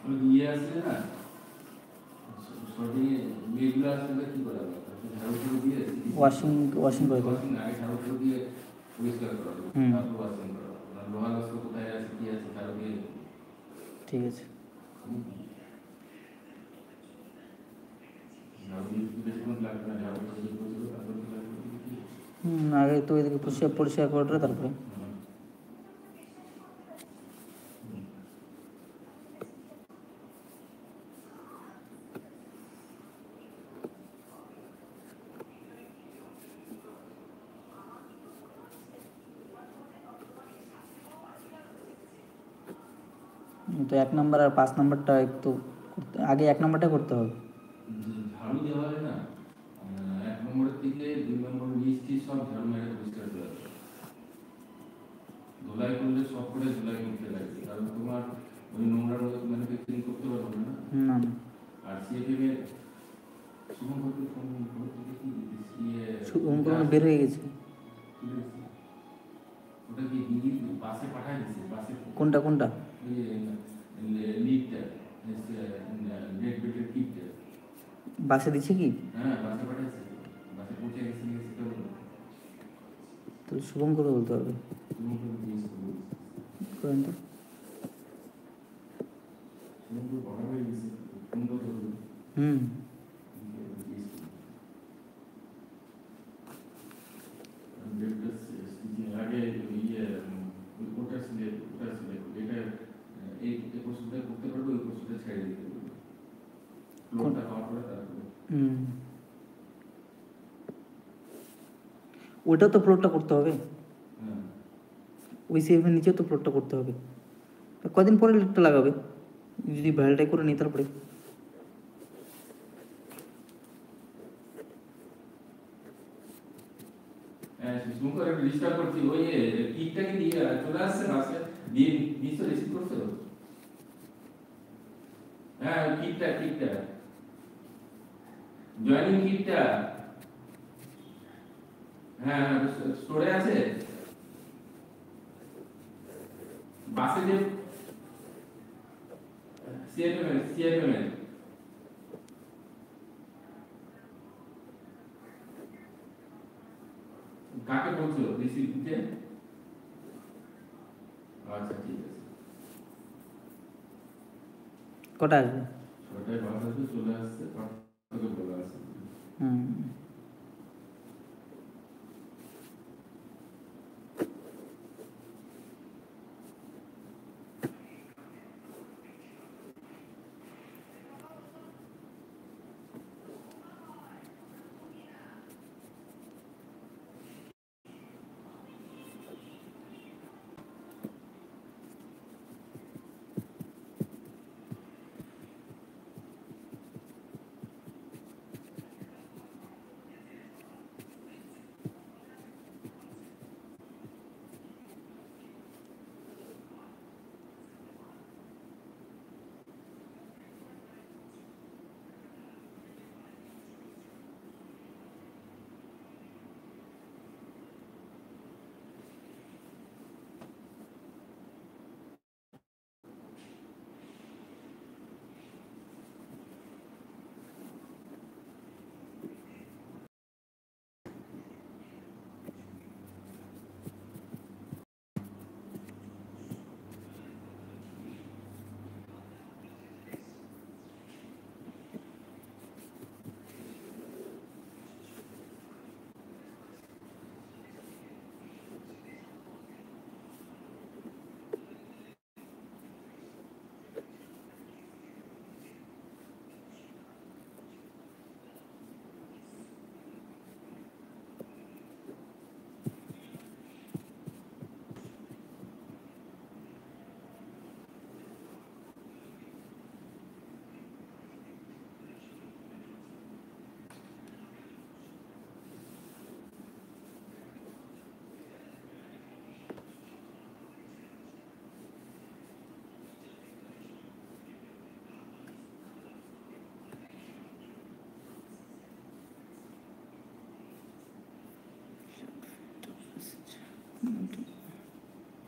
ইয়ে আছে না সঠিক মেয়েগুলো আসলে কি করা হবে ঝাড়ু ঝাড়ু দিয়ে ওয়াশিং করে দেবো আগে ঝাড়ু ঝাড়ু দিয়ে পরিষ্কার করা হবে তারপর ওয়াশিং করা হবে লোহা লস্ক কোথায় আছে কি আছে ঝাড়ু দিয়ে ঠিক আছে ঝাড়ু দিয়ে বেশিক্ষণ লাগবে না ঝাড়ু দিয়ে পরিষ্কার তারপর আগে তো এদিকে পরিষ্কার করে তারপরে তো 1 নম্বর আর 5 নম্বরটা একটু আগে 1 নম্বরটা করতে হবে ঝাড়ু দেওয়া হয় না 1 নম্বরের থেকে 2 নম্বর মিষ্টি সব ঝাড়ু মেরে পরিষ্কার করে দেবে ধুলাই করলে সব করে ধুলাই করতে লাগে কারণ তোমার ওই নোংরার মধ্যে ম্যানুফ্যাকচারিং করতে পারবে না না আর সিএফএম এর শুভম করতে কি শুভম বের হয়ে গেছে ওটা কি হিন্দি বাসে পাঠায় দিছে বাসে কোনটা লিডটা নেট বেটের কিটটা বাসে দিছে কি হ্যাঁ বাসে পাঠাইছে বাসে পৌঁছে গেছে সেটা তো শুভম করে বলতে হবে শুভম করে দিয়েছে করেন তো শুভম করে বড় হয়ে গেছে ফোন করতে হবে আগে ইয়ে ওটা এটা এই কোর্সটা করতে পারবে ওই কোর্সটা ছেড়ে দিতে হবে লোনটা পাওয়ার পরে তারপরে ওইটা তো প্লটটা করতে হবে ওই সিএফের নিচে তো প্লটটা করতে হবে কদিন পরে লিটটা লাগাবে যদি ভ্যালটাই করে নিই তারপরে শুনকর একটা ডিস্টার্ব করছি ওই কিটটাকে দিয়ে চলে আসছে বাসে দিয়ে নিশ্চয় রিসিভ করছো হ্যাঁ কিটটা জয়েনিং কিটটা হ্যাঁ স্টোরে আছে বাসে যে সিএফএম কাকে বলছো রিসিভ দিতে আচ্ছা ঠিক আছে কটা আসবে 6টায় বাস আসবে চলে আসছে 5 থেকে বলা আছে